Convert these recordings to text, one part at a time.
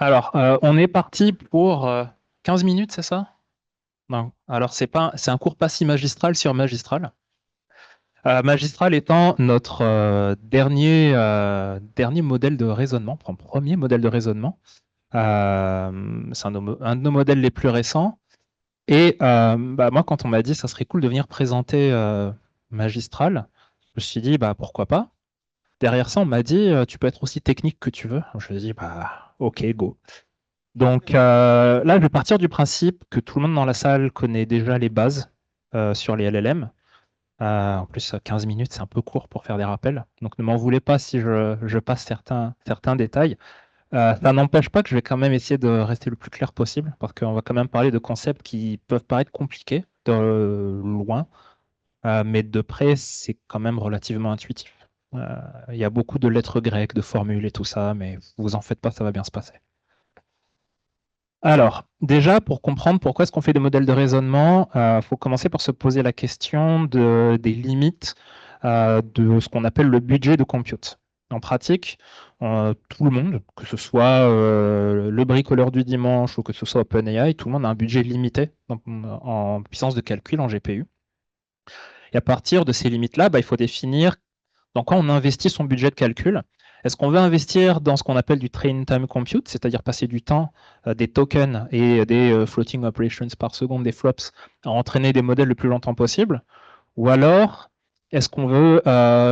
Alors, on est parti pour 15 minutes, c'est ça? Non. Alors, c'est un cours pas si magistral sur magistral. Magistral étant notre dernier modèle de raisonnement, enfin, premier modèle de raisonnement. C'est un de nos modèles les plus récents. Et moi, quand on m'a dit ça serait cool de venir présenter magistral, je me suis dit bah pourquoi pas. Derrière ça, on m'a dit tu peux être aussi technique que tu veux. Je me suis dit bah ok, go. Donc là, je vais partir du principe que tout le monde dans la salle connaît déjà les bases sur les LLM. En plus, 15 minutes, c'est un peu court pour faire des rappels. Donc ne m'en voulez pas si je passe certains détails. Ça n'empêche pas que je vais quand même essayer de rester le plus clair possible, parce qu'on va quand même parler de concepts qui peuvent paraître compliqués de loin, mais de près, c'est quand même relativement intuitif. Il y a beaucoup de lettres grecques, de formules et tout ça, mais vous en faites pas, ça va bien se passer. Alors, déjà, pour comprendre pourquoi est-ce qu'on fait des modèles de raisonnement, il faut commencer par se poser la question des limites de ce qu'on appelle le budget de compute. En pratique, tout le monde, que ce soit le bricoleur du dimanche ou que ce soit OpenAI, tout le monde a un budget limité en puissance de calcul en GPU. Et à partir de ces limites-là, il faut définir dans quoi on investit son budget de calcul. Est-ce qu'on veut investir dans ce qu'on appelle du train time compute, c'est-à-dire passer du temps, des tokens et des floating operations par seconde, des flops, à entraîner des modèles le plus longtemps possible? Ou alors, est-ce qu'on veut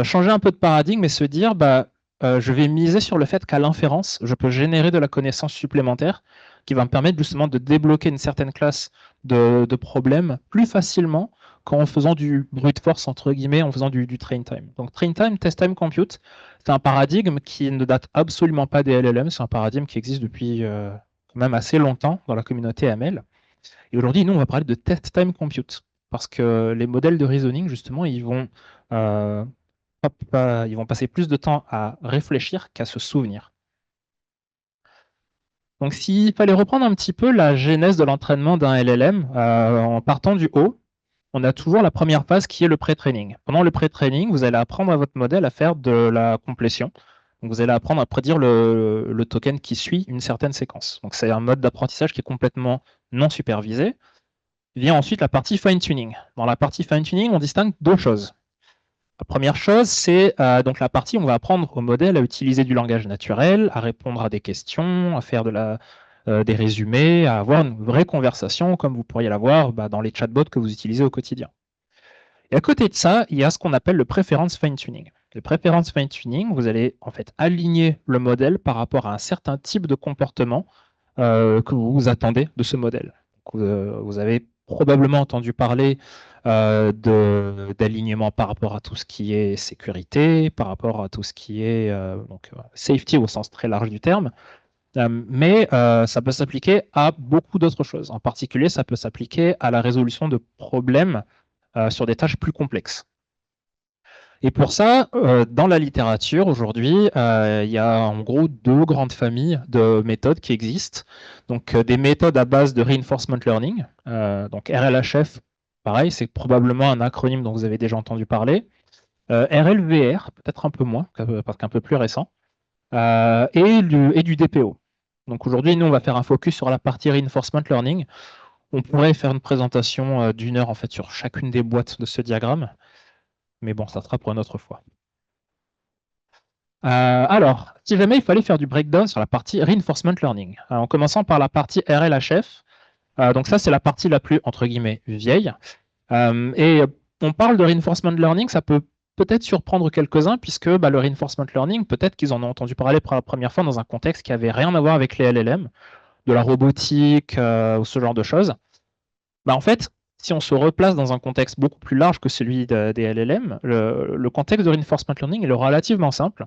changer un peu de paradigme et se dire, je vais miser sur le fait qu'à l'inférence, je peux générer de la connaissance supplémentaire qui va me permettre justement de débloquer une certaine classe de problèmes plus facilement qu'en faisant du brute force, entre guillemets, en faisant du train time. Donc, train time, test time compute, c'est un paradigme qui ne date absolument pas des LLM, c'est un paradigme qui existe depuis quand même assez longtemps dans la communauté ML. Et aujourd'hui, nous, on va parler de test time compute, parce que les modèles de reasoning, justement, euh, ils vont passer plus de temps à réfléchir qu'à se souvenir. Donc, s'il fallait reprendre un petit peu la genèse de l'entraînement d'un LLM, en partant du haut, on a toujours la première phase qui est le pré-training. Pendant le pré-training, vous allez apprendre à votre modèle à faire de la complétion. Donc, vous allez apprendre à prédire le token qui suit une certaine séquence. Donc, c'est un mode d'apprentissage qui est complètement non supervisé. Vient ensuite la partie fine-tuning. Dans la partie fine-tuning, on distingue deux choses. La première chose, c'est donc la partie où on va apprendre au modèle à utiliser du langage naturel, à répondre à des questions, à faire des résumés, à avoir une vraie conversation comme vous pourriez l'avoir dans les chatbots que vous utilisez au quotidien. Et à côté de ça, il y a ce qu'on appelle le preference fine-tuning. Le preference fine-tuning, vous allez en fait aligner le modèle par rapport à un certain type de comportement que vous vous attendez de ce modèle. Donc, vous avez probablement entendu parler d'alignement par rapport à tout ce qui est sécurité, par rapport à tout ce qui est safety au sens très large du terme, mais ça peut s'appliquer à beaucoup d'autres choses. En particulier, ça peut s'appliquer à la résolution de problèmes sur des tâches plus complexes. Et pour ça, dans la littérature aujourd'hui, il y a en gros deux grandes familles de méthodes qui existent. Donc des méthodes à base de reinforcement learning. Donc RLHF, pareil, c'est probablement un acronyme dont vous avez déjà entendu parler. RLVR, peut-être un peu moins, parce qu'un peu plus récent. Et du DPO. Donc aujourd'hui, nous, on va faire un focus sur la partie reinforcement learning. On pourrait faire une présentation d'une heure en fait sur chacune des boîtes de ce diagramme. Mais bon, ça sera pour une autre fois. Alors, si jamais il fallait faire du breakdown sur la partie reinforcement learning, en commençant par la partie RLHF, donc ça c'est la partie la plus entre guillemets vieille. Et on parle de reinforcement learning, ça peut peut-être surprendre quelques-uns puisque le reinforcement learning, peut-être qu'ils en ont entendu parler pour la première fois dans un contexte qui avait rien à voir avec les LLM, de la robotique ou ce genre de choses. En fait, si on se replace dans un contexte beaucoup plus large que celui des LLM, le contexte de reinforcement learning est relativement simple.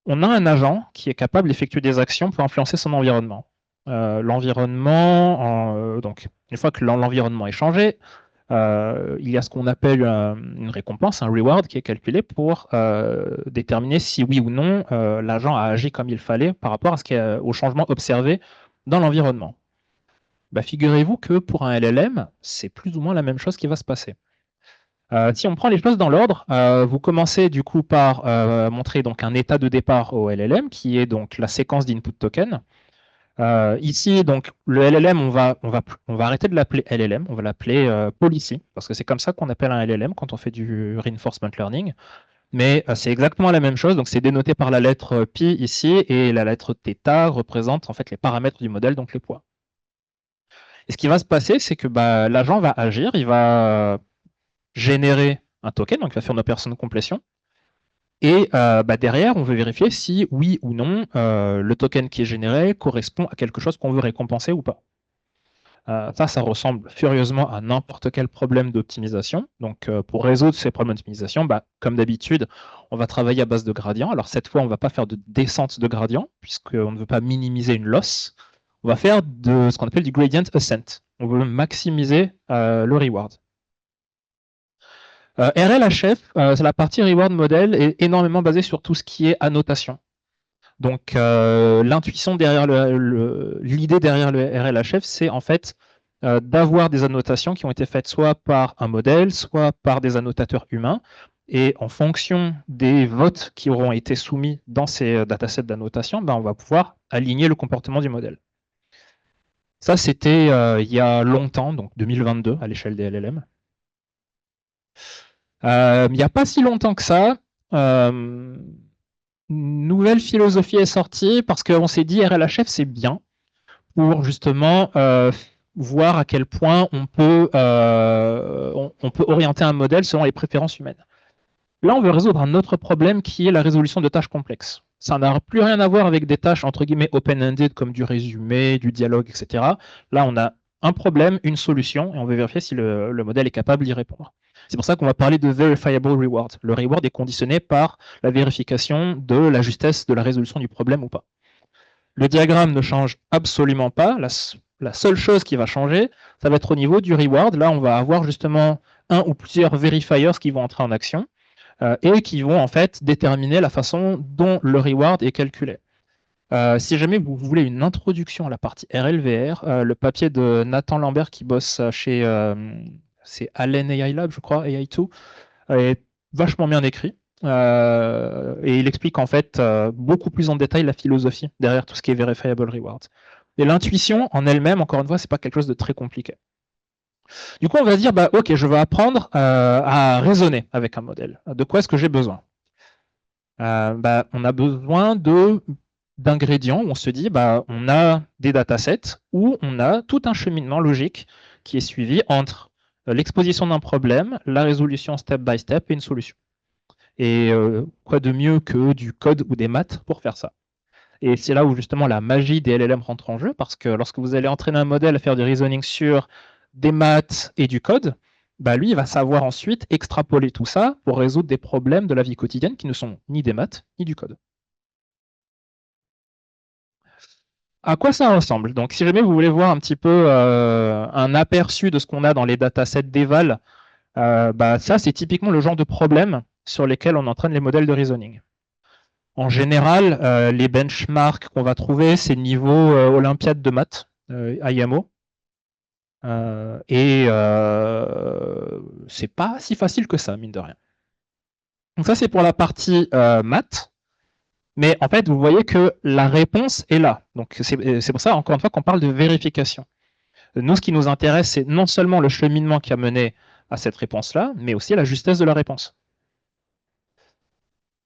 On a un agent qui est capable d'effectuer des actions pour influencer son environnement. Donc, une fois que l'environnement est changé, il y a ce qu'on appelle une récompense, un reward, qui est calculé pour déterminer si oui ou non l'agent a agi comme il fallait par rapport au changement observé dans l'environnement. Figurez-vous que pour un LLM, c'est plus ou moins la même chose qui va se passer. Si on prend les choses dans l'ordre, vous commencez du coup par montrer donc un état de départ au LLM, qui est donc la séquence d'input token. Ici, donc, le LLM, on va arrêter de l'appeler LLM, on va l'appeler policy, parce que c'est comme ça qu'on appelle un LLM quand on fait du reinforcement learning. Mais c'est exactement la même chose, donc c'est dénoté par la lettre pi ici, et la lettre θ représente en fait les paramètres du modèle, donc les poids. Et ce qui va se passer, c'est que bah, l'agent va agir, il va générer un token, donc il va faire une opération de complétion. Et bah, derrière, on veut vérifier si oui ou non le token qui est généré correspond à quelque chose qu'on veut récompenser ou pas. Ça ressemble furieusement à n'importe quel problème d'optimisation. Donc, pour résoudre ces problèmes d'optimisation, bah, comme d'habitude, on va travailler à base de gradients. Alors, cette fois, on ne va pas faire de descente de gradient, puisqu'on ne veut pas minimiser une loss. On va faire de ce qu'on appelle du gradient ascent. On veut maximiser le reward. RLHF, c'est la partie reward model, est énormément basée sur tout ce qui est annotation. Donc, l'intuition derrière l'idée derrière le RLHF, c'est en fait d'avoir des annotations qui ont été faites soit par un modèle, soit par des annotateurs humains. Et en fonction des votes qui auront été soumis dans ces datasets d'annotation, ben, on va pouvoir aligner le comportement du modèle. Ça, c'était il y a longtemps, donc 2022 à l'échelle des LLM. Il n'y a pas si longtemps que ça, nouvelle philosophie est sortie parce qu'on s'est dit RLHF c'est bien pour justement voir à quel point on peut orienter un modèle selon les préférences humaines. Là, on veut résoudre un autre problème qui est la résolution de tâches complexes. Ça n'a plus rien à voir avec des tâches entre guillemets open-ended comme du résumé, du dialogue, etc. Là, on a un problème, une solution, et on veut vérifier si le modèle est capable d'y répondre. C'est pour ça qu'on va parler de verifiable reward. Le reward est conditionné par la vérification de la justesse de la résolution du problème ou pas. Le diagramme ne change absolument pas. La seule chose qui va changer, ça va être au niveau du reward. Là, on va avoir justement un ou plusieurs verifiers qui vont entrer en action et qui vont en fait déterminer la façon dont le reward est calculé. Si jamais vous voulez une introduction à la partie RLVR, le papier de Nathan Lambert qui bosse chez c'est Allen AI Lab, je crois, AI2, est vachement bien écrit. Et il explique en fait beaucoup plus en détail la philosophie derrière tout ce qui est verifiable reward. Et l'intuition en elle-même, encore une fois, c'est pas quelque chose de très compliqué. Du coup, on va se dire, bah, ok, je vais apprendre à raisonner avec un modèle. De quoi est-ce que j'ai besoin bah, on a besoin d'ingrédients où on se dit, bah, on a des datasets où on a tout un cheminement logique qui est suivi entre l'exposition d'un problème, la résolution step by step et une solution. Et quoi de mieux que du code ou des maths pour faire ça? Et c'est là où justement la magie des LLM rentre en jeu, parce que lorsque vous allez entraîner un modèle à faire du reasoning sur des maths et du code, bah lui, il va savoir ensuite extrapoler tout ça pour résoudre des problèmes de la vie quotidienne qui ne sont ni des maths ni du code. À quoi ça ressemble? Donc, si jamais vous voulez voir un petit peu un aperçu de ce qu'on a dans les datasets d'Eval, bah, ça, c'est typiquement le genre de problème sur lesquels on entraîne les modèles de reasoning. En général, les benchmarks qu'on va trouver, c'est niveau Olympiade de maths, IMO. Et c'est pas si facile que ça, mine de rien. Donc ça, c'est pour la partie maths. Mais en fait, vous voyez que la réponse est là. Donc c'est pour ça, encore une fois, qu'on parle de vérification. Nous, ce qui nous intéresse, c'est non seulement le cheminement qui a mené à cette réponse-là, mais aussi la justesse de la réponse.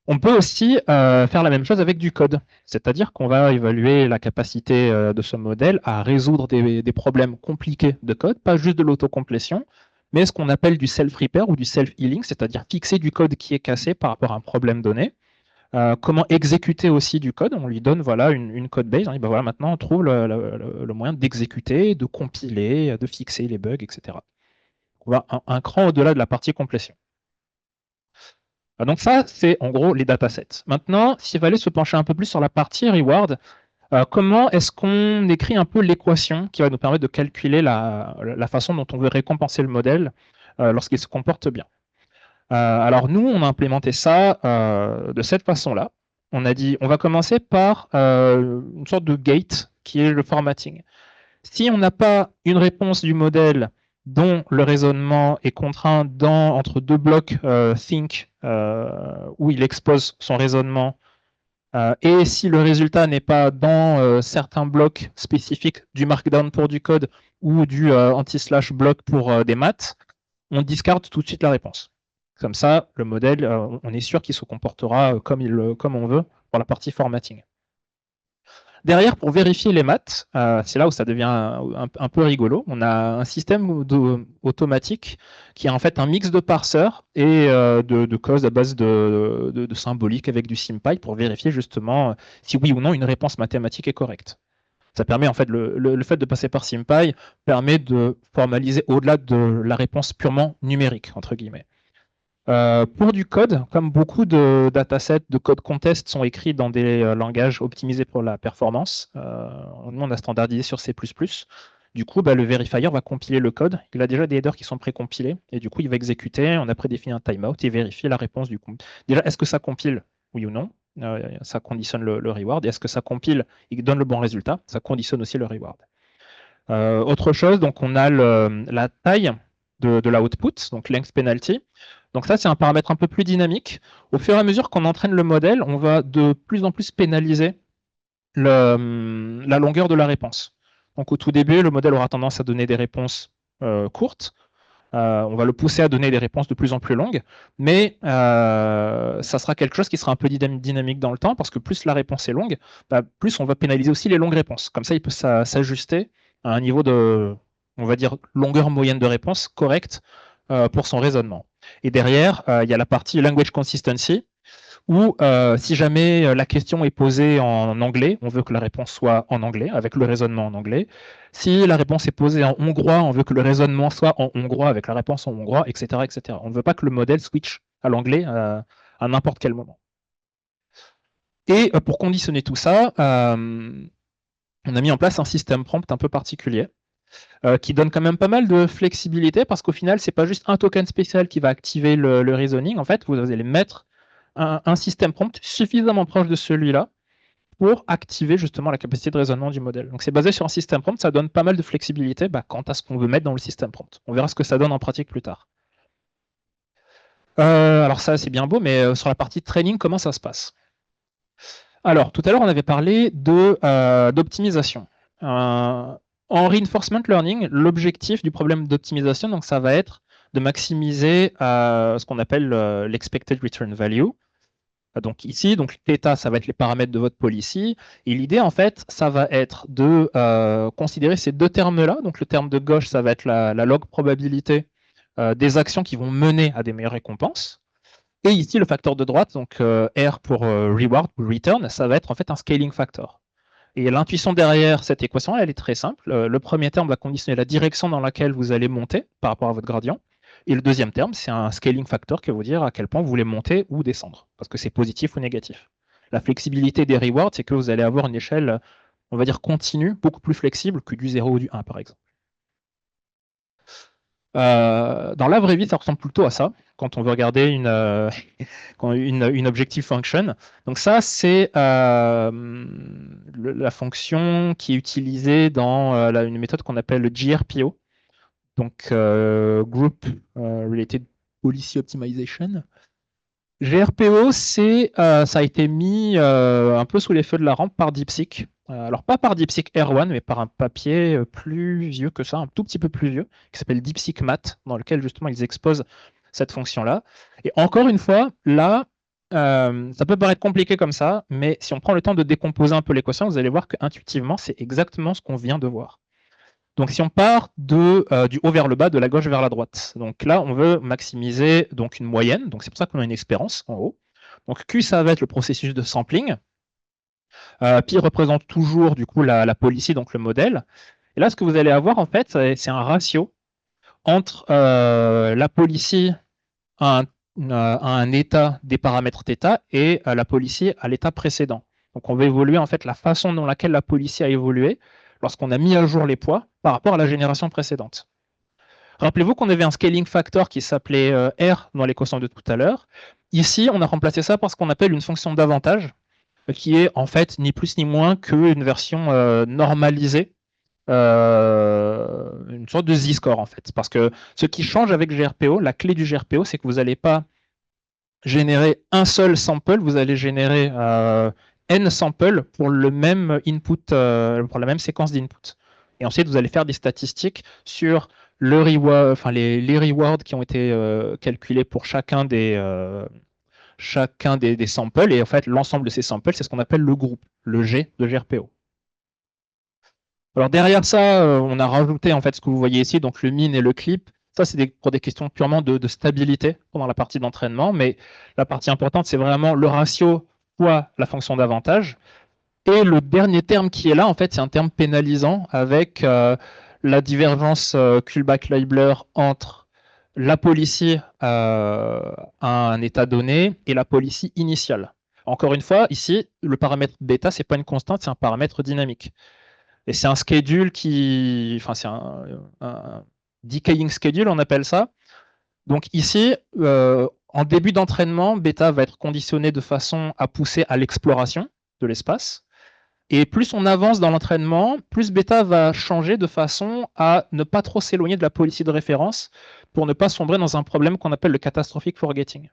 On peut aussi faire la même chose avec du code, c'est-à-dire qu'on va évaluer la capacité de ce modèle à résoudre des problèmes compliqués de code, pas juste de l'autocomplétion, mais ce qu'on appelle du self-repair ou du self-healing, c'est-à-dire fixer du code qui est cassé par rapport à un problème donné. Comment exécuter aussi du code? On lui donne voilà, une code base. Hein, et ben voilà, maintenant, on trouve le moyen d'exécuter, de compiler, de fixer les bugs, etc. On va un cran au-delà de la partie complétion. Donc ça, c'est en gros les datasets. Maintenant, s'il fallait se pencher un peu plus sur la partie reward, comment est-ce qu'on écrit un peu l'équation qui va nous permettre de calculer la façon dont on veut récompenser le modèle lorsqu'il se comporte bien? Alors nous, on a implémenté ça de cette façon-là. On a dit, on va commencer par une sorte de gate qui est le formatting. Si on n'a pas une réponse du modèle dont le raisonnement est contraint entre deux blocs think, où il expose son raisonnement, et si le résultat n'est pas dans certains blocs spécifiques du markdown pour du code ou du anti-slash bloc pour des maths, on discarde tout de suite la réponse. Comme ça, le modèle, on est sûr qu'il se comportera comme on veut pour la partie formatting. Derrière, pour vérifier les maths, c'est là où ça devient un peu rigolo. On a un système automatique qui est en fait un mix de parseurs et de code à base de symbolique avec du SymPy pour vérifier justement si oui ou non une réponse mathématique est correcte. Ça permet en fait, le fait de passer par SymPy permet de formaliser au-delà de la réponse purement numérique, entre guillemets. Pour du code, comme beaucoup de datasets de code contest sont écrits dans des langages optimisés pour la performance, nous on a standardisé sur C++. Du coup, le verifier va compiler le code. Il a déjà des headers qui sont précompilés et du coup, il va exécuter. On a prédéfini un timeout et vérifier la réponse du coup. Déjà, est-ce que ça compile? Oui ou non? Ça conditionne le reward. Et est-ce que ça compile? Il donne le bon résultat. Ça conditionne aussi le reward. Autre chose, donc on a la taille de la output, donc length penalty. Donc ça, c'est un paramètre un peu plus dynamique. Au fur et à mesure qu'on entraîne le modèle, on va de plus en plus pénaliser la longueur de la réponse. Donc au tout début, le modèle aura tendance à donner des réponses courtes. On va le pousser à donner des réponses de plus en plus longues, mais ça sera quelque chose qui sera un peu dynamique dans le temps, parce que plus la réponse est longue, plus on va pénaliser aussi les longues réponses. Comme ça, il peut s'ajuster à un niveau de, on va dire, longueur moyenne de réponse correcte pour son raisonnement. Et derrière, il y a la partie language consistency, où si jamais la question est posée en anglais, on veut que la réponse soit en anglais, avec le raisonnement en anglais. Si la réponse est posée en hongrois, on veut que le raisonnement soit en hongrois, avec la réponse en hongrois, etc., etc. On ne veut pas que le modèle switch à l'anglais à n'importe quel moment. Et pour conditionner tout ça, on a mis en place un système prompt un peu particulier, qui donne quand même pas mal de flexibilité, parce qu'au final, c'est pas juste un token spécial qui va activer le reasoning. En fait, vous allez mettre un système prompt suffisamment proche de celui-là pour activer justement la capacité de raisonnement du modèle. Donc c'est basé sur un système prompt, ça donne pas mal de flexibilité quant à ce qu'on veut mettre dans le système prompt. On verra ce que ça donne en pratique plus tard. Alors ça, c'est bien beau, mais sur la partie training, comment ça se passe? Alors, tout à l'heure, on avait parlé d'optimisation. En reinforcement learning, l'objectif du problème d'optimisation, donc ça va être de maximiser ce qu'on appelle l'expected return value. Donc ici, donc θ, ça va être les paramètres de votre policy. Et l'idée, en fait, ça va être de considérer ces deux termes-là. Donc le terme de gauche, ça va être la log probabilité des actions qui vont mener à des meilleures récompenses. Et ici, le facteur de droite, donc R pour reward ou return, ça va être en fait un scaling factor. Et l'intuition derrière cette équation, elle est très simple. Le premier terme va conditionner la direction dans laquelle vous allez monter par rapport à votre gradient. Et le deuxième terme, c'est un scaling factor qui va vous dire à quel point vous voulez monter ou descendre, parce que c'est positif ou négatif. La flexibilité des rewards, c'est que vous allez avoir une échelle, on va dire, continue, beaucoup plus flexible que du 0 ou du 1, par exemple. Dans la vraie vie, ça ressemble plutôt à ça, quand on veut regarder une objective function. Donc ça, c'est la fonction qui est utilisée dans une méthode qu'on appelle le GRPO, donc Group Related Policy Optimization. GRPO, ça a été mis un peu sous les feux de la rampe par DeepSeek. Alors pas par DeepSeek R1, mais par un papier plus vieux que ça, un tout petit peu plus vieux, qui s'appelle DeepSeek Math, dans lequel justement ils exposent cette fonction-là. Et encore une fois, là, ça peut paraître compliqué comme ça, mais si on prend le temps de décomposer un peu l'équation, vous allez voir qu'intuitivement, c'est exactement ce qu'on vient de voir. Donc si on part du haut vers le bas, de la gauche vers la droite, donc là on veut maximiser donc une moyenne, donc c'est pour ça qu'on a une espérance en haut. Donc Q, ça va être le processus de sampling. Pi représente toujours du coup la policy, donc le modèle. Et là, ce que vous allez avoir en fait, c'est un ratio entre la policy à un état des paramètres θ et la policy à l'état précédent. Donc on va évoluer en fait la façon dans laquelle la policy a évolué lorsqu'on a mis à jour les poids par rapport à la génération précédente. Rappelez-vous qu'on avait un scaling factor qui s'appelait R dans l'équation de tout à l'heure. Ici, on a remplacé ça par ce qu'on appelle une fonction d'avantage, qui est en fait ni plus ni moins qu'une version normalisée une sorte de z-score en fait. Parce que ce qui change avec GRPO, la clé du GRPO, c'est que vous n'allez pas générer un seul sample, vous allez générer n samples pour le même input, pour la même séquence d'input. Et ensuite, vous allez faire des statistiques sur le reward, enfin les rewards qui ont été calculés pour chacun des samples. Et en fait, l'ensemble de ces samples, c'est ce qu'on appelle le groupe, le G de GRPO. Alors derrière ça, on a rajouté en fait ce que vous voyez ici, donc le min et le clip. Ça, c'est pour des questions purement de stabilité pendant la partie d'entraînement, mais la partie importante, c'est vraiment le ratio fois la fonction d'avantage. Et le dernier terme qui est là, en fait, c'est un terme pénalisant avec la divergence Kullback-Leibler entre la policy à un état donné et la policy initiale. Encore une fois, ici, le paramètre bêta, c'est pas une constante, c'est un paramètre dynamique. Et c'est un schedule enfin, c'est un decaying schedule, on appelle ça. Donc ici, en début d'entraînement, bêta va être conditionné de façon à pousser à l'exploration de l'espace. Et plus on avance dans l'entraînement, plus bêta va changer de façon à ne pas trop s'éloigner de la policy de référence pour ne pas sombrer dans un problème qu'on appelle le catastrophic forgetting,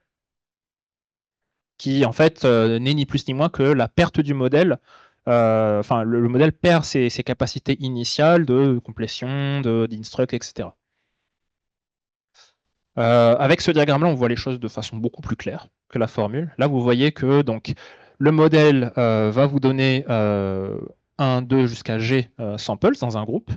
qui en fait n'est ni plus ni moins que la perte du modèle. Enfin, le modèle perd ses capacités initiales de complétion, d'instruct, etc. Avec ce diagramme-là, on voit les choses de façon beaucoup plus claire que la formule. Là, vous voyez que donc, le modèle va vous donner 1, 2 jusqu'à G samples dans un groupe.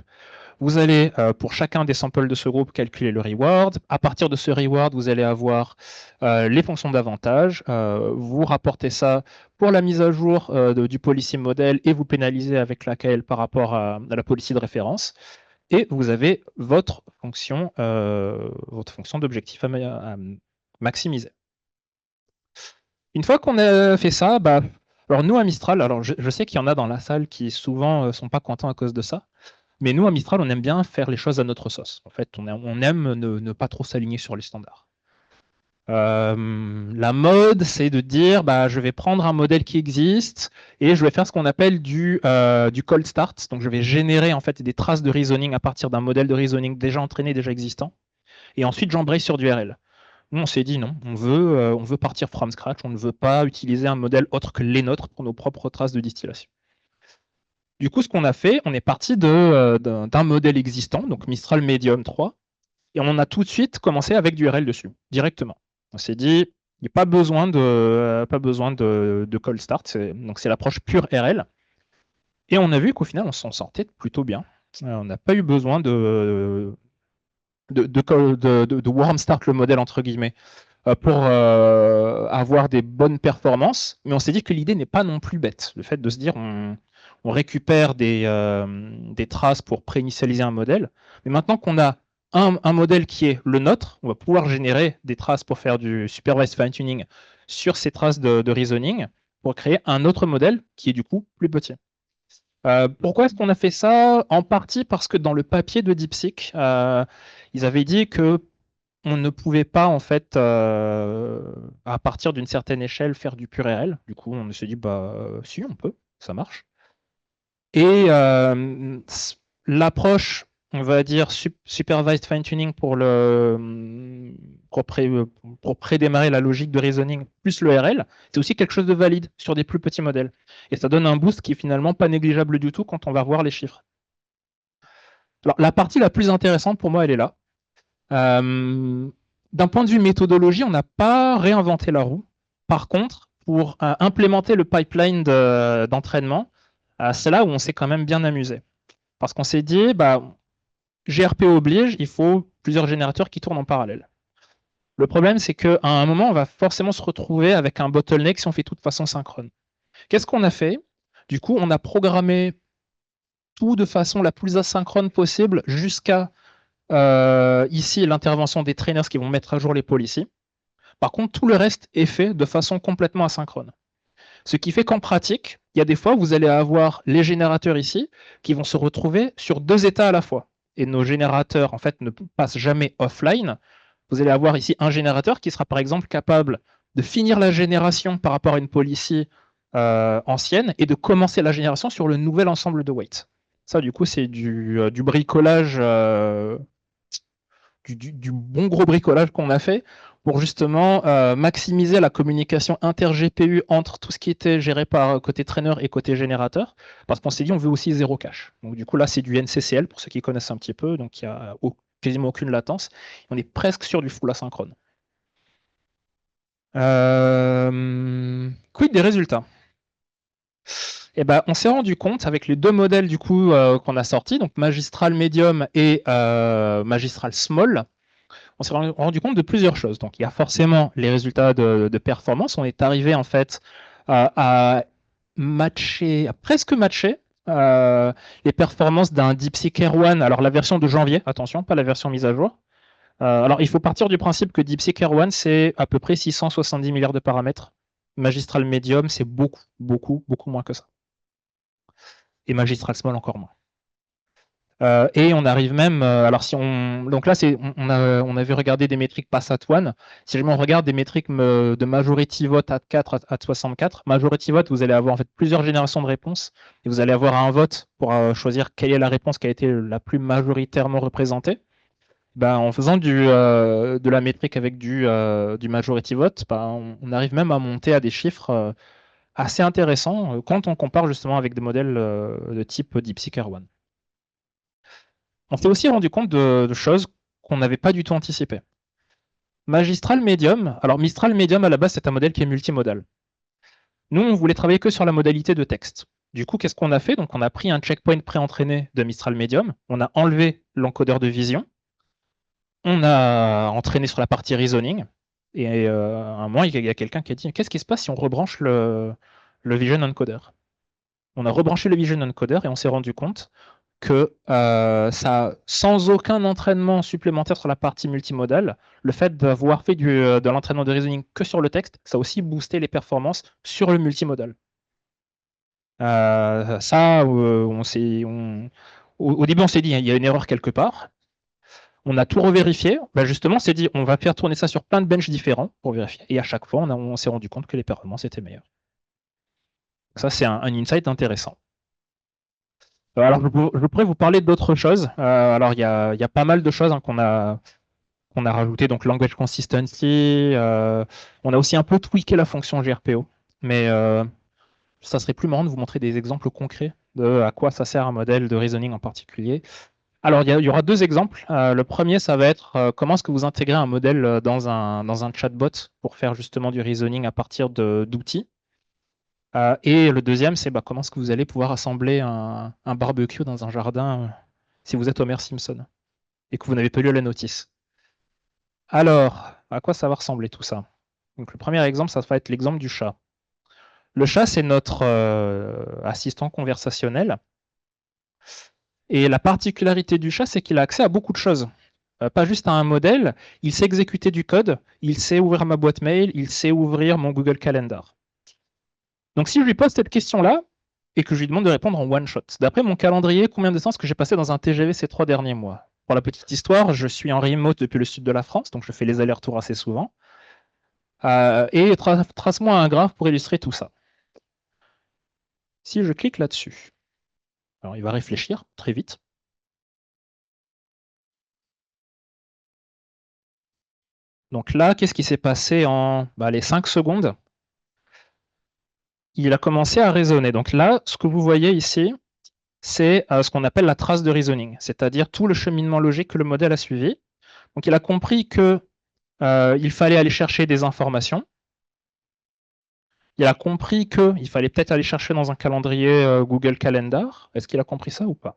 Vous allez, pour chacun des samples de ce groupe, calculer le reward. À partir de ce reward, vous allez avoir les fonctions d'avantage. Vous rapportez ça pour la mise à jour du policy model et vous pénalisez avec laquelle par rapport à la policy de référence. Et vous avez votre fonction d'objectif à maximiser. Une fois qu'on a fait ça, alors nous à Mistral, alors je sais qu'il y en a dans la salle qui souvent ne sont pas contents à cause de ça. Mais nous, à Mistral, on aime bien faire les choses à notre sauce. En fait, on aime ne pas trop s'aligner sur les standards. La mode, c'est de dire, je vais prendre un modèle qui existe et je vais faire ce qu'on appelle du cold start. Donc, je vais générer en fait des traces de reasoning à partir d'un modèle de reasoning déjà entraîné, déjà existant. Et ensuite, j'embraye sur du RL. Nous, on s'est dit non, on veut partir from scratch. On ne veut pas utiliser un modèle autre que les nôtres pour nos propres traces de distillation. Du coup, ce qu'on a fait, on est parti d'un modèle existant, donc Mistral Medium 3, et on a tout de suite commencé avec du RL dessus, directement. On s'est dit, il n'y a pas besoin de cold start, donc c'est l'approche pure RL. Et on a vu qu'au final, on s'en sortait plutôt bien. On n'a pas eu besoin de warm start le modèle, entre guillemets, pour avoir des bonnes performances. Mais on s'est dit que l'idée n'est pas non plus bête. Le fait de se dire, on récupère des traces pour préinitialiser un modèle. Mais maintenant qu'on a un modèle qui est le nôtre, on va pouvoir générer des traces pour faire du supervised fine-tuning sur ces traces de reasoning pour créer un autre modèle qui est du coup plus petit. Pourquoi est-ce qu'on a fait ça? En partie parce que dans le papier de DeepSeek, ils avaient dit que on ne pouvait pas, en fait, à partir d'une certaine échelle, faire du pur RL. Du coup, on s'est dit, si, on peut, ça marche. Et l'approche, on va dire, supervised fine-tuning pour prédémarrer la logique de reasoning plus le RL, c'est aussi quelque chose de valide sur des plus petits modèles. Et ça donne un boost qui est finalement pas négligeable du tout quand on va voir les chiffres. Alors, la partie la plus intéressante pour moi, elle est là. D'un point de vue méthodologie, on n'a pas réinventé la roue. Par contre, pour implémenter le pipeline d'entraînement, c'est là où on s'est quand même bien amusé. Parce qu'on s'est dit, GRPO oblige, il faut plusieurs générateurs qui tournent en parallèle. Le problème, c'est qu'à un moment, on va forcément se retrouver avec un bottleneck si on fait tout de façon synchrone. Qu'est-ce qu'on a fait? Du coup, on a programmé tout de façon la plus asynchrone possible jusqu'à ici l'intervention des trainers qui vont mettre à jour les policies. Par contre, tout le reste est fait de façon complètement asynchrone. Ce qui fait qu'en pratique, il y a des fois, vous allez avoir les générateurs ici qui vont se retrouver sur deux états à la fois. Et nos générateurs, en fait, ne passent jamais offline. Vous allez avoir ici un générateur qui sera, par exemple, capable de finir la génération par rapport à une policy ancienne et de commencer la génération sur le nouvel ensemble de weights. Ça, du coup, c'est du bricolage, du bon gros bricolage qu'on a fait pour justement maximiser la communication inter-GPU entre tout ce qui était géré par côté trainer et côté générateur, parce qu'on s'est dit on veut aussi zéro cache. Donc du coup là c'est du NCCL pour ceux qui connaissent un petit peu, donc il n'y a quasiment aucune latence. On est presque sur du full asynchrone. Quid des résultats? Eh ben, on s'est rendu compte avec les deux modèles du coup qu'on a sortis, donc Magistral Medium et Magistral Small, on s'est rendu compte de plusieurs choses. Donc, il y a forcément les résultats de performance. On est arrivé en fait à matcher, à presque matcher les performances d'un DeepSeek R1. Alors, la version de janvier, attention, pas la version mise à jour. Alors, il faut partir du principe que DeepSeek R1, c'est à peu près 670 milliards de paramètres. Magistral Medium, c'est beaucoup, beaucoup, beaucoup moins que ça. Et Magistral Small encore moins. Et on arrive même, alors si on, donc là on avait regardé des métriques pass at one. Si jamais on regarde des métriques de majority vote at 4 at 64, majority vote, vous allez avoir en fait plusieurs générations de réponses et vous allez avoir un vote pour choisir quelle est la réponse qui a été la plus majoritairement représentée. Ben, en faisant de la métrique avec du majority vote, ben, on arrive même à monter à des chiffres assez intéressants quand on compare justement avec des modèles de type DeepSeek R1. On s'est aussi rendu compte de choses qu'on n'avait pas du tout anticipées. Magistral Medium, alors Mistral Medium à la base c'est un modèle qui est multimodal. Nous on voulait travailler que sur la modalité de texte. Du coup qu'est-ce qu'on a fait? Donc on a pris un checkpoint pré-entraîné de Mistral Medium, on a enlevé l'encodeur de vision, on a entraîné sur la partie reasoning, et à un moment il y a quelqu'un qui a dit qu'est-ce qui se passe si on rebranche le vision encoder? On a rebranché le vision encoder et on s'est rendu compte que ça, sans aucun entraînement supplémentaire sur la partie multimodale, le fait d'avoir fait de l'entraînement de reasoning que sur le texte, ça a aussi boosté les performances sur le multimodal. Ça, au début, on s'est dit, il y a une erreur quelque part. On a tout revérifié. Ben justement, on s'est dit, on va faire tourner ça sur plein de benches différents pour vérifier. Et à chaque fois, on s'est rendu compte que les performances étaient meilleures. Ça, c'est un insight intéressant. Alors, je pourrais vous parler d'autres choses. Alors, il y a pas mal de choses hein, qu'on a rajouté. Donc, language consistency. On a aussi un peu tweaké la fonction GRPO. Mais ça serait plus marrant de vous montrer des exemples concrets de à quoi ça sert un modèle de reasoning en particulier. Alors, il y aura deux exemples. Le premier, ça va être comment est-ce que vous intégrez un modèle dans un chatbot pour faire justement du reasoning à partir d'outils. Et le deuxième, c'est bah, comment est-ce que vous allez pouvoir assembler un barbecue dans un jardin si vous êtes Homer Simpson et que vous n'avez pas lu la notice. Alors, à quoi ça va ressembler tout ça? Donc, le premier exemple, ça va être l'exemple du chat. Le chat, c'est notre assistant conversationnel. Et la particularité du chat, c'est qu'il a accès à beaucoup de choses. Pas juste à un modèle, il sait exécuter du code, il sait ouvrir ma boîte mail, il sait ouvrir mon Google Calendar. Donc si je lui pose cette question-là, et que je lui demande de répondre en one shot, d'après mon calendrier, combien de temps est-ce que j'ai passé dans un TGV ces 3 derniers mois? Pour la petite histoire, je suis en remote depuis le sud de la France, donc je fais les allers-retours assez souvent. Et trace-moi un graphe pour illustrer tout ça. Si je clique là-dessus, alors il va réfléchir très vite. Donc là, qu'est-ce qui s'est passé en les 5 secondes? Il a commencé à raisonner. Donc là, ce que vous voyez ici, c'est ce qu'on appelle la trace de reasoning, c'est-à-dire tout le cheminement logique que le modèle a suivi. Donc il a compris que il fallait aller chercher des informations. Il a compris qu'il fallait peut-être aller chercher dans un calendrier Google Calendar. Est-ce qu'il a compris ça ou pas?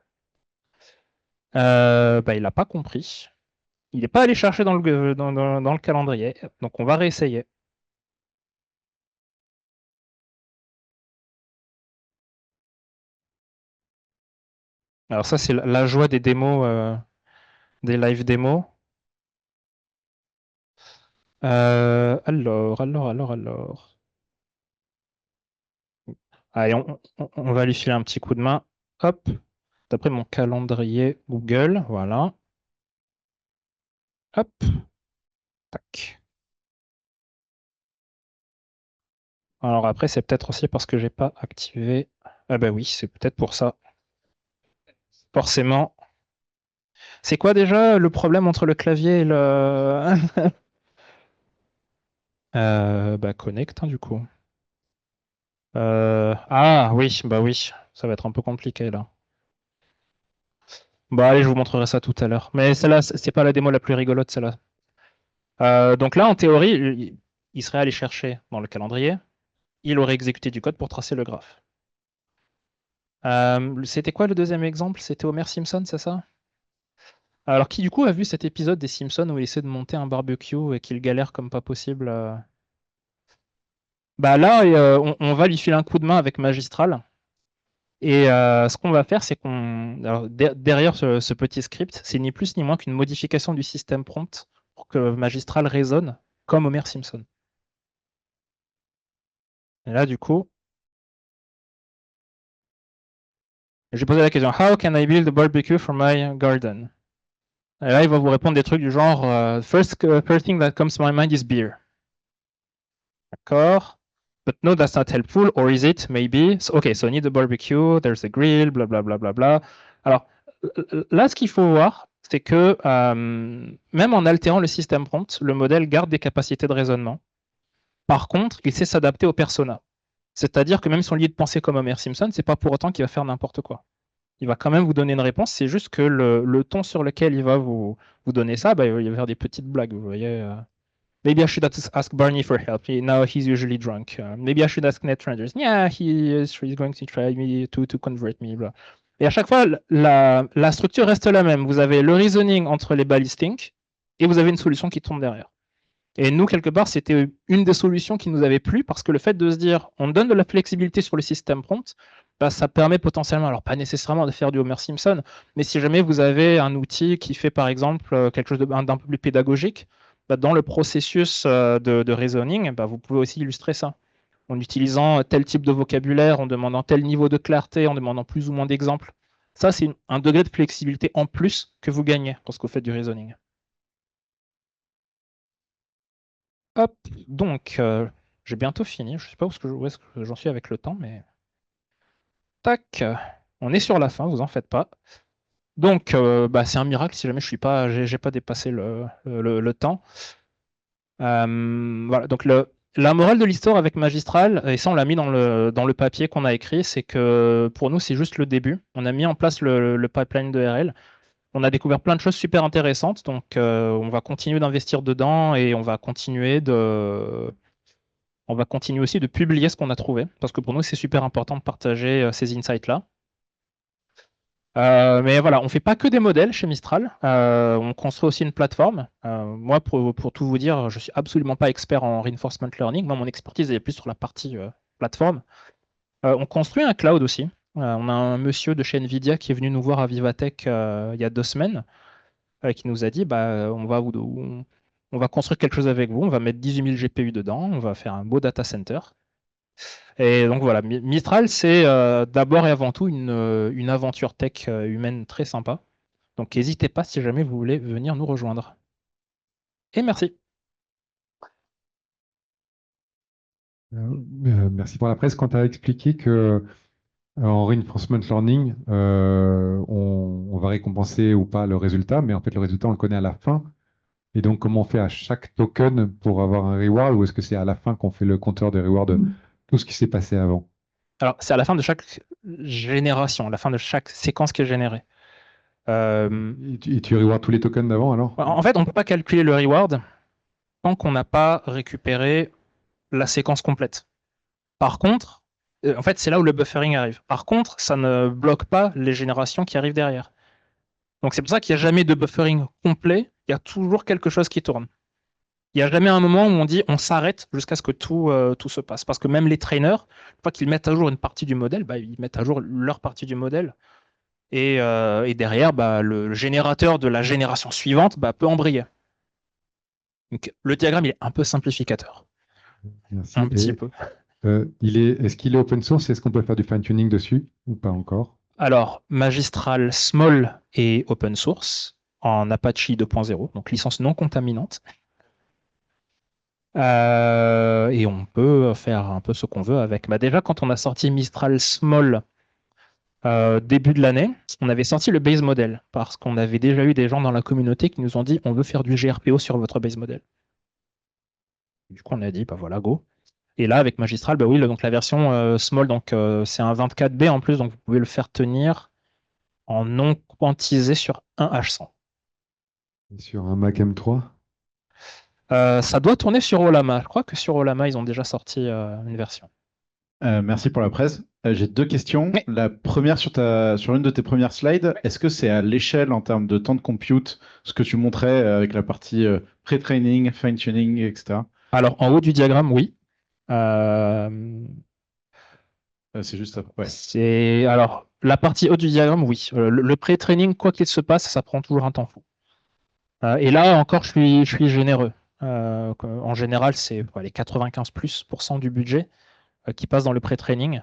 Il n'a pas compris. Il n'est pas allé chercher dans le calendrier. Donc on va réessayer. Alors ça, c'est la joie des démos, des live démos. Alors. Allez, on va lui filer un petit coup de main. Hop, d'après mon calendrier Google, voilà. Hop, tac. Alors après, c'est peut-être aussi parce que j'ai pas activé. Ah bah oui, c'est peut-être pour ça. forcément. C'est quoi déjà le problème entre le clavier et le... Bah, connect, hein, du coup. Ah oui, bah oui, ça va être un peu compliqué là. Bah allez, je vous montrerai ça tout à l'heure. Mais celle-là, c'est pas la démo la plus rigolote, celle-là. Donc là, en théorie, il serait allé chercher dans le calendrier, il aurait exécuté du code pour tracer le graphe. C'était quoi le deuxième exemple? C'était Homer Simpson, c'est ça? Alors qui du coup a vu cet épisode des Simpsons où il essaie de monter un barbecue et qu'il galère comme pas possible? Bah là, on va lui filer un coup de main avec Magistral. Et ce qu'on va faire, c'est qu'on. Alors, derrière ce petit script, c'est ni plus ni moins qu'une modification du système prompt pour que Magistral résonne comme Homer Simpson. Et là, du coup, j'ai posé la question: How can I build a barbecue for my garden? Et là, il va vous répondre des trucs du genre first thing that comes to my mind is beer. D'accord? But no, that's not helpful. Or is it? Maybe. So, okay, so I need a barbecue, there's a grill, bla bla bla bla bla. Alors, là, ce qu'il faut voir, c'est que même en altérant le système prompt, le modèle garde des capacités de raisonnement. Par contre, il sait s'adapter au persona. C'est-à-dire que même si on lui dit de penser comme Homer Simpson, c'est pas pour autant qu'il va faire n'importe quoi. Il va quand même vous donner une réponse, c'est juste que le ton sur lequel il va vous donner ça, bah, il va y avoir des petites blagues, vous voyez. Maybe I should ask Barney for help. Now he's usually drunk. Maybe I should ask Ned Flanders. Yeah, he's going to try me to convert me. Blah. Et à chaque fois, la structure reste la même. Vous avez le reasoning entre les ballistiques et vous avez une solution qui tombe derrière. Et nous, quelque part, c'était une des solutions qui nous avait plu parce que le fait de se dire, on donne de la flexibilité sur le système prompt, bah, ça permet potentiellement, alors pas nécessairement de faire du Homer Simpson, mais si jamais vous avez un outil qui fait par exemple quelque chose d'un peu plus pédagogique, bah, dans le processus de reasoning, bah, vous pouvez aussi illustrer ça. En utilisant tel type de vocabulaire, en demandant tel niveau de clarté, en demandant plus ou moins d'exemples. Ça, c'est un degré de flexibilité en plus que vous gagnez lorsque vous faites du reasoning. Hop, donc j'ai bientôt fini. Je ne sais pas où est-ce que j'en suis avec le temps, mais tac, on est sur la fin, vous en faites pas. Donc bah, c'est un miracle si jamais je suis pas, j'ai pas dépassé le temps. Voilà, donc la morale de l'histoire avec Magistral, et ça on l'a mis dans le papier qu'on a écrit, c'est que pour nous c'est juste le début. On a mis en place le pipeline de RL. On a découvert plein de choses super intéressantes, donc on va continuer d'investir dedans et on va continuer aussi de publier ce qu'on a trouvé, parce que pour nous, c'est super important de partager ces insights-là. Mais voilà, on ne fait pas que des modèles chez Mistral, on construit aussi une plateforme. Moi, pour tout vous dire, je ne suis absolument pas expert en reinforcement learning. Moi, mon expertise est plus sur la partie plateforme. On construit un cloud aussi. On a un monsieur de chez NVIDIA qui est venu nous voir à Vivatech il y a 2 semaines, qui nous a dit, bah, on va construire quelque chose avec vous, on va mettre 18 000 GPU dedans, on va faire un beau data center. Et donc voilà, Mistral, c'est d'abord et avant tout une aventure tech humaine très sympa. Donc n'hésitez pas si jamais vous voulez venir nous rejoindre. Et merci. Merci pour la presse. Quand tu as expliqué que en reinforcement learning, on va récompenser ou pas le résultat, mais en fait le résultat on le connaît à la fin. Et donc comment on fait à chaque token pour avoir un reward, ou est-ce que c'est à la fin qu'on fait le compteur de reward de tout ce qui s'est passé avant? Alors c'est à la fin de chaque génération, à la fin de chaque séquence qui est générée. Et tu rewards tous les tokens d'avant alors? En fait, on ne peut pas calculer le reward tant qu'on n'a pas récupéré la séquence complète. Par contre, en fait, c'est là où le buffering arrive. Par contre, ça ne bloque pas les générations qui arrivent derrière. Donc c'est pour ça qu'il n'y a jamais de buffering complet, il y a toujours quelque chose qui tourne. Il n'y a jamais un moment où on dit on s'arrête jusqu'à ce que tout se passe. Parce que même les trainers, une fois qu'ils mettent à jour une partie du modèle, bah, ils mettent à jour leur partie du modèle. Et derrière, bah, le générateur de la génération suivante bah, peut embrayer. Donc, le diagramme il est un peu simplificateur. Merci. Un petit Et peu. est-ce qu'il est open source? Est-ce qu'on peut faire du fine-tuning dessus ou pas encore? Alors, Magistral Small est open source en Apache 2.0, donc licence non contaminante. Et on peut faire un peu ce qu'on veut avec. Bah déjà, quand on a sorti Mistral Small, début de l'année, on avait sorti le base model parce qu'on avait déjà eu des gens dans la communauté qui nous ont dit on veut faire du GRPO sur votre base model. Du coup, on a dit bah voilà, go. Et là, avec Magistral, bah oui, donc la version small, donc c'est un 24B en plus, donc vous pouvez le faire tenir en non quantisé sur un H100. Sur un Mac M3? Ça doit tourner sur Olama. Je crois que sur Olama, ils ont déjà sorti une version. Merci pour la presse. J'ai deux questions. Mais La première sur une de tes premières slides, est-ce que c'est à l'échelle en termes de temps de compute, ce que tu montrais avec la partie pré-training, fine-tuning, etc. alors, en haut du diagramme, oui. Euh, C'est juste ça. Ouais. alors la partie haut du diagramme, oui. Le pré-training, quoi qu'il se passe, ça prend toujours un temps fou. Et là encore, je suis généreux. En général, c'est les 95 plus % du budget qui passe dans le pré-training.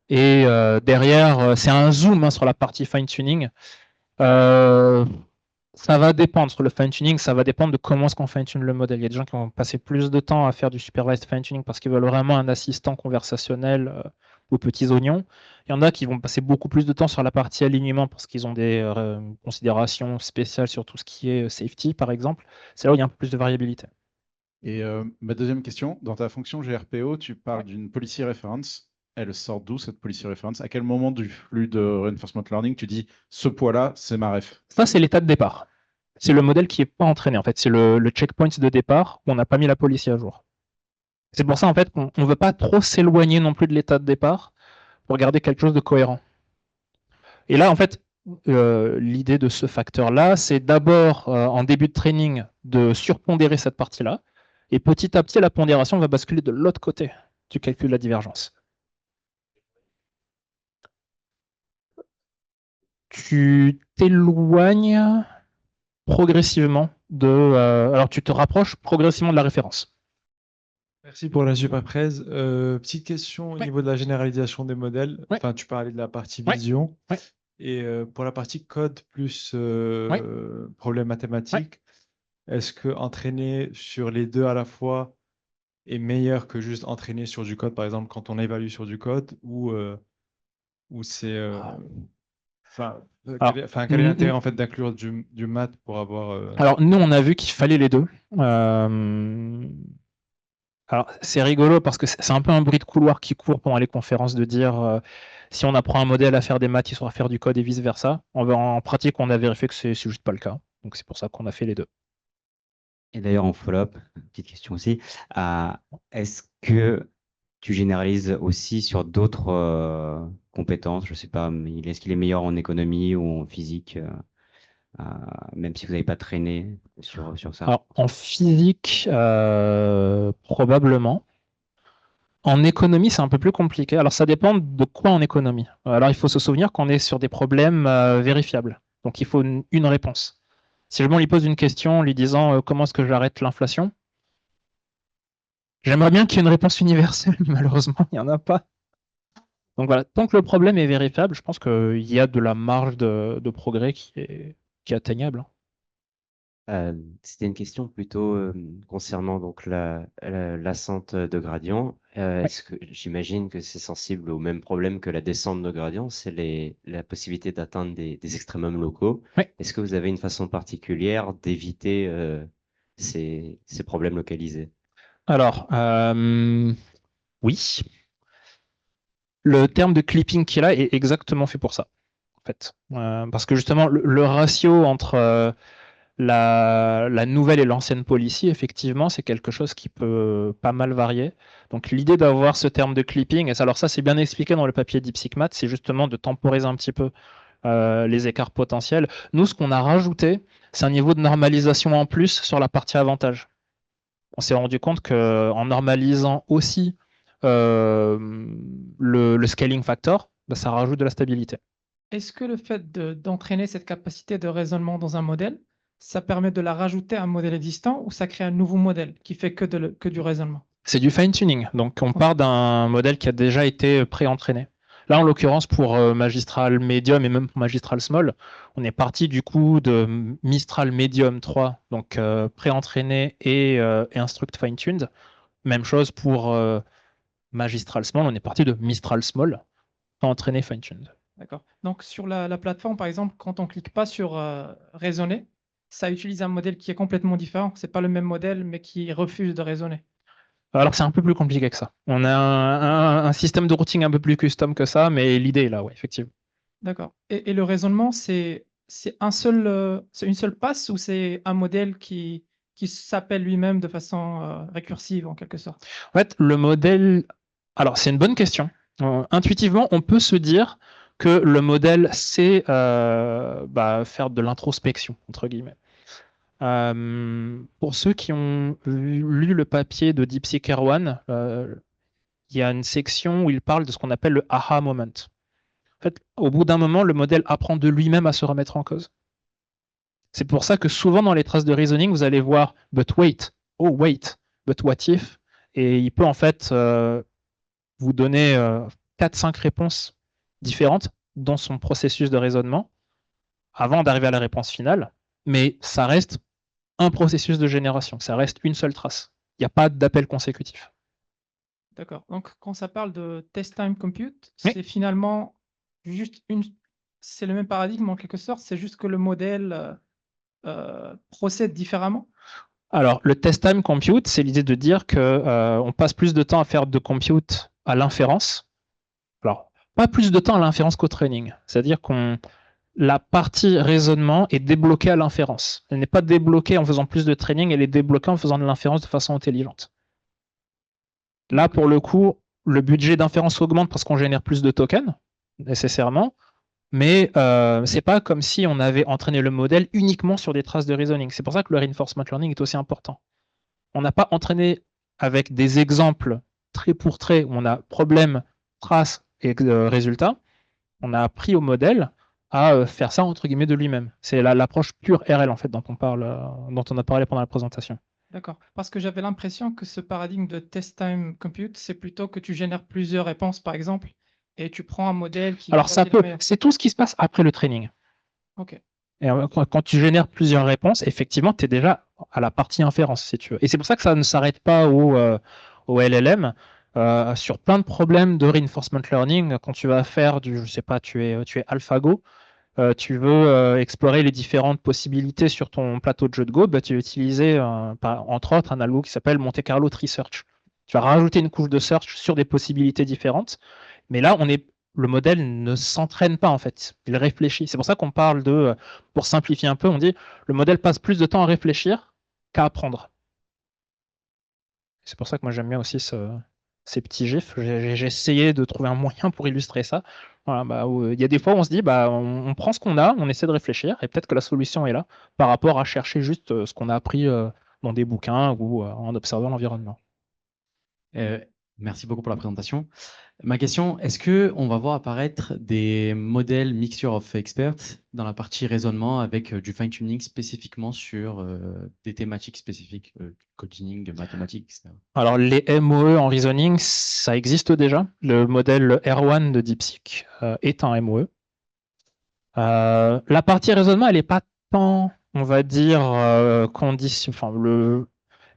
Et derrière, c'est un zoom sur la partie fine-tuning. Euh, Ça va dépendre sur le fine-tuning, ça va dépendre de comment est-ce qu'on fine-tune le modèle. Il y a des gens qui vont passer plus de temps à faire du supervised fine-tuning parce qu'ils veulent vraiment un assistant conversationnel aux petits oignons. Il y en a qui vont passer beaucoup plus de temps sur la partie alignement parce qu'ils ont des considérations spéciales sur tout ce qui est safety, par exemple. C'est là où il y a un peu plus de variabilité. Et ma deuxième question, dans ta fonction GRPO, tu parles Ouais. d'une policy reference. Elle sort d'où cette policy reference? À quel moment du flux de reinforcement learning tu dis ce poids-là, c'est ma ref? Ça, c'est l'état de départ. C'est le modèle qui n'est pas entraîné, en fait. C'est le checkpoint de départ où on n'a pas mis la policy à jour. C'est pour ça, en fait, qu'on ne veut pas trop s'éloigner non plus de l'état de départ pour garder quelque chose de cohérent. Et là, en fait, l'idée de ce facteur-là, c'est d'abord, en début de training, de surpondérer cette partie-là. Et petit à petit, la pondération va basculer de l'autre côté du calcul de la divergence. Tu t'éloignes progressivement de. Alors, tu te rapproches progressivement de la référence. Merci pour la super presse. Petite question au Ouais, niveau de la généralisation des modèles. ouais, Enfin, tu parlais de la partie ouais, vision. ouais, Et pour la partie code plus ouais, problème ouais. mathématique, est-ce que entraîner sur les deux à la fois est meilleur que juste entraîner sur du code, par exemple, quand on évalue sur du code, ou c'est... Alors, quel est l'intérêt en fait d'inclure du maths pour avoir... alors, nous, on a vu qu'il fallait les deux. Euh, Alors, c'est rigolo parce que c'est un peu un bruit de couloir qui court pendant les conférences de dire si on apprend un modèle à faire des maths, il saura faire du code et vice-versa. En pratique, on a vérifié que c'est juste pas le cas. Donc, c'est pour ça qu'on a fait les deux. Et d'ailleurs, en follow-up, petite question aussi, euh, est-ce que tu généralises aussi sur d'autres compétences? Je sais pas, mais est-ce qu'il est meilleur en économie ou en physique, euh, même si vous n'avez pas traîné sur ça? Alors, en physique, probablement. En économie, c'est un peu plus compliqué. Alors, ça dépend de quoi en économie. Alors, il faut se souvenir qu'on est sur des problèmes vérifiables. Donc, il faut une réponse. Si je lui pose une question en lui disant comment est-ce que j'arrête l'inflation, j'aimerais bien qu'il y ait une réponse universelle, mais malheureusement, il n'y en a pas. Donc voilà, tant que le problème est vérifiable, je pense qu'il y a de la marge de progrès qui est atteignable. C'était une question plutôt concernant donc l'ascente de gradient. Ouais. Est-ce que j'imagine que c'est sensible au même problème que la descente de gradient, c'est la possibilité d'atteindre des extrémums locaux. Ouais. Est-ce que vous avez une façon particulière d'éviter ces problèmes localisés? Alors, oui, le terme de clipping qu'il a est exactement fait pour ça, en fait. Parce que justement, le ratio entre la nouvelle et l'ancienne policy, effectivement, c'est quelque chose qui peut pas mal varier. Donc l'idée d'avoir ce terme de clipping, alors ça c'est bien expliqué dans le papier d'Ipsicmat, c'est justement de temporiser un petit peu les écarts potentiels. Nous, ce qu'on a rajouté, c'est un niveau de normalisation en plus sur la partie avantage. On s'est rendu compte qu'en normalisant aussi euh, le scaling factor, bah, ça rajoute de la stabilité. Est-ce que le fait d'entraîner cette capacité de raisonnement dans un modèle, ça permet de la rajouter à un modèle existant ou ça crée un nouveau modèle qui fait que du raisonnement? C'est du fine-tuning. Donc, on part d'un modèle qui a déjà été pré-entraîné. Là, en l'occurrence, pour Magistral Medium et même pour Magistral Small, on est parti du coup de Mistral Medium 3, donc pré-entraîné et Instruct Fine-tuned. Même chose pour Magistral Small, on est parti de Mistral Small, pré-entraîné Fine-tuned. D'accord. Donc, sur la plateforme, par exemple, quand on ne clique pas sur raisonner, ça utilise un modèle qui est complètement différent. Ce n'est pas le même modèle, mais qui refuse de raisonner. Alors, c'est un peu plus compliqué que ça. On a un système de routing un peu plus custom que ça, mais l'idée est là, oui, effectivement. D'accord. Et le raisonnement, c'est c'est une seule passe ou c'est un modèle qui s'appelle lui-même de façon récursive, en quelque sorte? En fait, le modèle. Alors, c'est une bonne question. Intuitivement, on peut se dire que le modèle sait faire de l'introspection, entre guillemets. Pour ceux qui ont lu le papier de DeepSeek Erwan, il y a une section où il parle de ce qu'on appelle le aha moment. En fait, au bout d'un moment, le modèle apprend de lui-même à se remettre en cause. C'est pour ça que souvent dans les traces de reasoning, vous allez voir but wait, oh wait, but what if, et il peut en fait vous donner 4-5 réponses différentes dans son processus de raisonnement avant d'arriver à la réponse finale, mais ça reste un processus de génération, ça reste une seule trace. Il n'y a pas d'appel consécutif. D'accord. Donc, quand ça parle de test time compute, Oui. c'est finalement juste c'est le même paradigme en quelque sorte, c'est juste que le modèle procède différemment. Alors, le test time compute, c'est l'idée de dire que on passe plus de temps à faire de compute à l'inférence. Alors, pas plus de temps à l'inférence qu'au training. C'est-à-dire qu'on la partie raisonnement est débloquée à l'inférence. Elle n'est pas débloquée en faisant plus de training, elle est débloquée en faisant de l'inférence de façon intelligente. Là, pour le coup, le budget d'inférence augmente parce qu'on génère plus de tokens, nécessairement, mais c'est pas comme si on avait entraîné le modèle uniquement sur des traces de reasoning. C'est pour ça que le reinforcement learning est aussi important. On n'a pas entraîné avec des exemples trait pour trait où on a problème, trace et résultat. On a appris au modèle à faire ça entre guillemets de lui-même. C'est l'approche pure RL en fait dont dont on a parlé pendant la présentation. D'accord. Parce que j'avais l'impression que ce paradigme de test time compute, c'est plutôt que tu génères plusieurs réponses, par exemple, et tu prends un modèle qui Alors ça choisit les peut, meilleures. c'est tout ce qui se passe après le training. OK. Et quand tu génères plusieurs réponses, effectivement, tu es déjà à la partie inférence, si tu veux. Et c'est pour ça que ça ne s'arrête pas au LLM. Sur plein de problèmes de reinforcement learning, quand tu vas faire je sais pas, tu es AlphaGo, tu veux explorer les différentes possibilités sur ton plateau de jeu de Go, bah, tu vas utiliser, entre autres, un algo qui s'appelle Monte Carlo Tree Search. Tu vas rajouter une couche de search sur des possibilités différentes. Mais là, le modèle ne s'entraîne pas, en fait. Il réfléchit. C'est pour ça qu'on parle pour simplifier un peu, on dit, le modèle passe plus de temps à réfléchir qu'à apprendre. C'est pour ça que moi, j'aime bien aussi ces petits gifs. J'ai essayé de trouver un moyen pour illustrer ça. Voilà, il y a des fois où on se dit, on prend ce qu'on a, on essaie de réfléchir, et peut-être que la solution est là, par rapport à chercher juste ce qu'on a appris dans des bouquins ou en observant l'environnement. Merci beaucoup pour la présentation. Ma question, est-ce que on va voir apparaître des modèles mixture of experts dans la partie raisonnement avec du fine-tuning spécifiquement sur des thématiques spécifiques, coding, mathématiques, etc. Alors, les MOE en reasoning, ça existe déjà. Le modèle R1 de DeepSeek est un MOE. La partie raisonnement, elle n'est pas tant, on va dire, condition. Enfin, le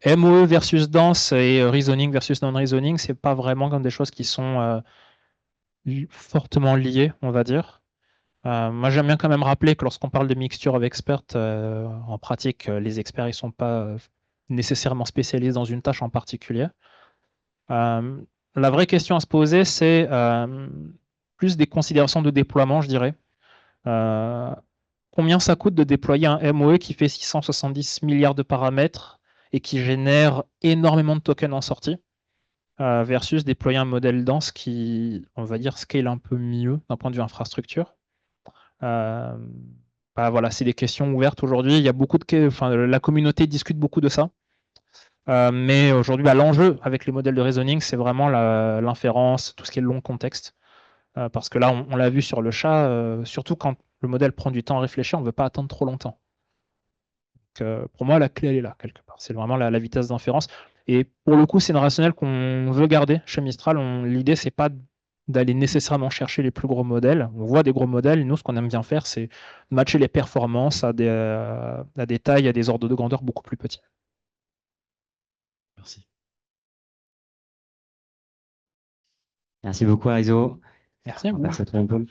MOE versus dense et reasoning versus non-reasoning, c'est pas vraiment comme des choses qui sont fortement liées, on va dire. Moi, j'aime bien quand même rappeler que lorsqu'on parle de mixture of experts, en pratique, les experts ne sont pas nécessairement spécialisés dans une tâche en particulier. La vraie question à se poser, c'est plus des considérations de déploiement, je dirais. Euh, Combien ça coûte de déployer un MOE qui fait 670 milliards de paramètres et qui génère énormément de tokens en sortie versus déployer un modèle dense qui, on va dire, scale un peu mieux d'un point de vue infrastructure. Euh, voilà, c'est des questions ouvertes aujourd'hui. Il y a la communauté discute beaucoup de ça. Mais aujourd'hui, l'enjeu avec les modèles de reasoning, c'est vraiment l'inférence, tout ce qui est long contexte. Parce que là, on l'a vu sur le chat, surtout quand le modèle prend du temps à réfléchir, on ne veut pas attendre trop longtemps. Donc, pour moi, la clé, elle est là, quelque part. C'est vraiment la vitesse d'inférence. Et pour le coup, c'est une rationnelle qu'on veut garder chez Mistral. L'idée, c'est pas d'aller nécessairement chercher les plus gros modèles. On voit des gros modèles. Nous, ce qu'on aime bien faire, c'est matcher les performances à des tailles, à des ordres de grandeur beaucoup plus petits. Merci. Merci beaucoup, Arizo. Merci à On vous. va passer à toi un peu.